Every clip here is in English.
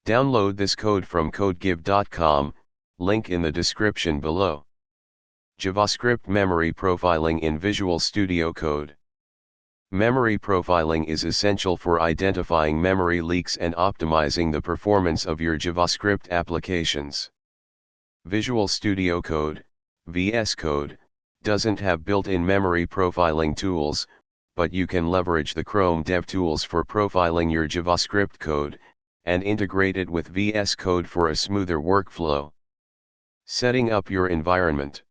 Download this code from codegive.com, link in the description below. JavaScript memory profiling in Visual Studio Code. Memory profiling is essential for identifying memory leaks and optimizing the performance of your JavaScript applications. Visual Studio Code, VS Code, doesn't have built-in memory profiling tools, but you can leverage the Chrome DevTools for profiling your JavaScript code, and integrate it with VS Code for a smoother workflow. Setting up your environment.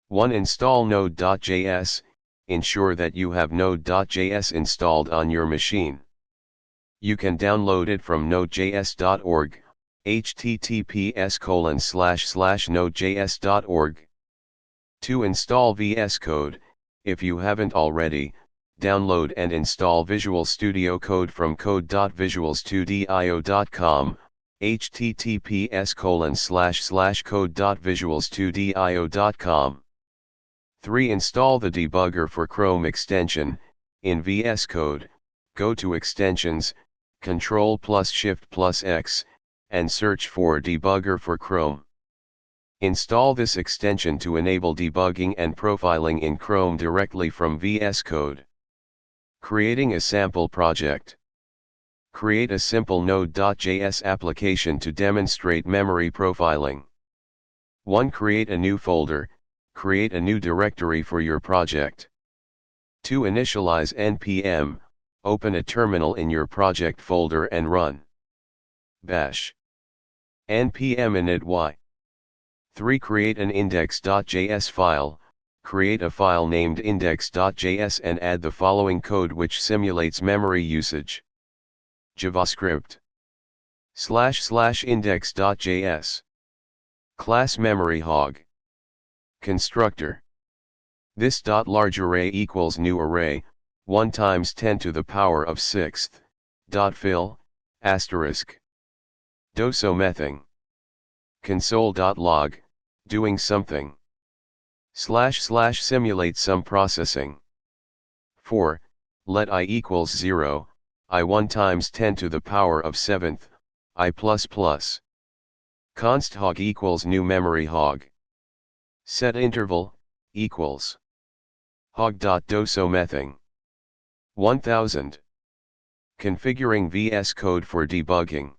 1. Install node.js. Ensure that you have node.js installed on your machine. You can download it from nodejs.org, https://nodejs.org. 2. Install VS Code. If you haven't already, download and install Visual Studio Code from code.visuals2dio.com, https://code.visuals2dio.com. 3. Install the debugger for Chrome extension. In VS Code, go to Extensions, ctrl+shift+x, and search for Debugger for Chrome. Install this extension to enable debugging and profiling in Chrome directly from VS Code. Creating a sample project. Create a simple node.js application to demonstrate memory profiling. 1. Create a new folder. Create a new directory for your project. 2. Initialize npm, open a terminal in your project folder and run bash npm init. 3. Create an index.js file. Create a file named index.js and add the following code which simulates memory usage. JavaScript //index.js. Class memory hog. Constructor. This .large array equals new array, 1 times 10 to the power of 6th, .fill, asterisk. Dosomething. Console.log, doing something. / simulate some processing. 4. Let I equals 0, I 1 times 10 to the power of 7th, I++. Const hog equals new memory hog. Set interval, equals. hog.dosomething. 1000. Configuring VS Code for debugging.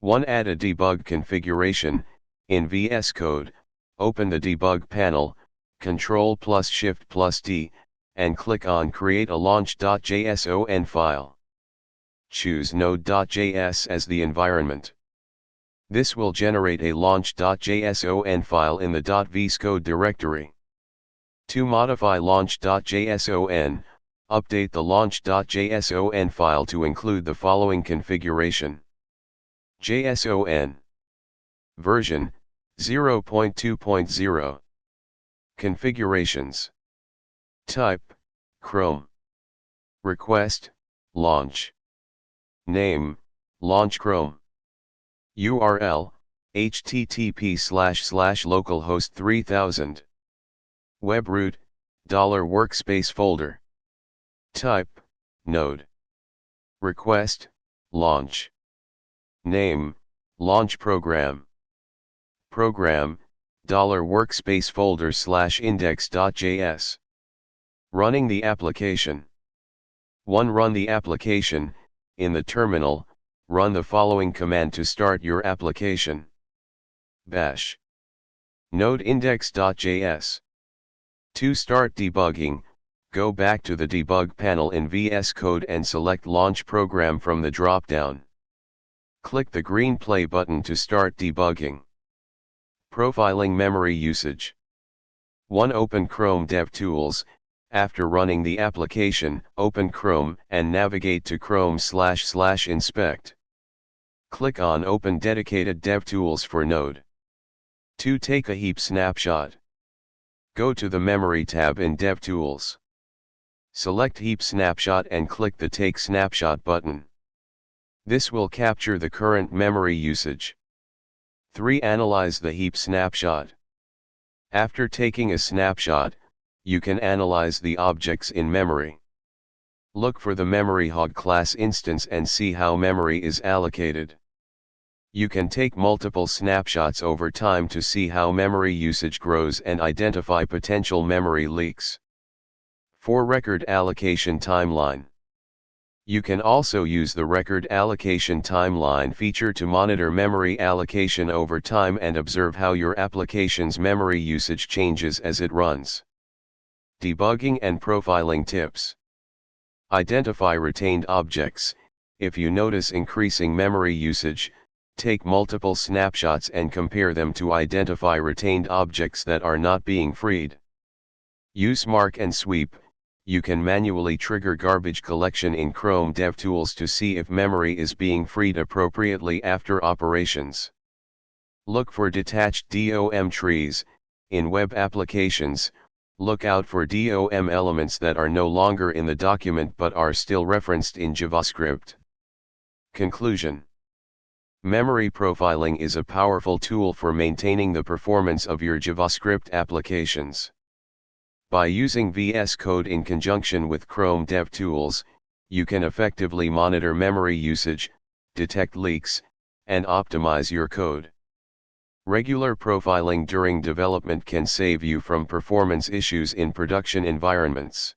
1. Add a debug configuration. In VS Code, open the debug panel, ctrl+shift+D, and click on Create a launch.json file. Choose node.js as the environment. This will generate a launch.json file in the .vscode directory. To modify launch.json, update the launch.json file to include the following configuration. JSON version 0.2.0. Configurations. Type Chrome. Request launch. Name launch Chrome. URL http://localhost 3000. Web root $workspace folder. Type node. Request launch. Name launch program. Program $workspace folder /index.js. Running the application. 1. Run the application. In the terminal, run the following command to start your application. Bash node index.js. To start debugging, go back to the debug panel in VS Code and select Launch Program from the drop-down. Click the green play button to start debugging. Profiling memory usage. 1. Open Chrome DevTools. After running the application, open Chrome and navigate to Chrome//inspect. Click on Open Dedicated DevTools for Node. 2. Take a heap snapshot. Go to the Memory tab in DevTools. Select Heap Snapshot and click the Take Snapshot button. This will capture the current memory usage. 3. Analyze the heap snapshot. After taking a snapshot, you can analyze the objects in memory. Look for the memory hog class instance and see how memory is allocated. You can take multiple snapshots over time to see how memory usage grows and identify potential memory leaks. For record allocation timeline. You can also use the record allocation timeline feature to monitor memory allocation over time and observe how your application's memory usage changes as it runs. Debugging and profiling tips. Identify retained objects. If you notice increasing memory usage, take multiple snapshots and compare them to identify retained objects that are not being freed. Use mark and sweep. You can manually trigger garbage collection in Chrome DevTools to see if memory is being freed appropriately after operations. Look for detached DOM trees. In web applications, look out for DOM elements that are no longer in the document but are still referenced in JavaScript. Conclusion. Memory profiling is a powerful tool for maintaining the performance of your JavaScript applications. By using VS Code in conjunction with Chrome DevTools, you can effectively monitor memory usage, detect leaks, and optimize your code. Regular profiling during development can save you from performance issues in production environments.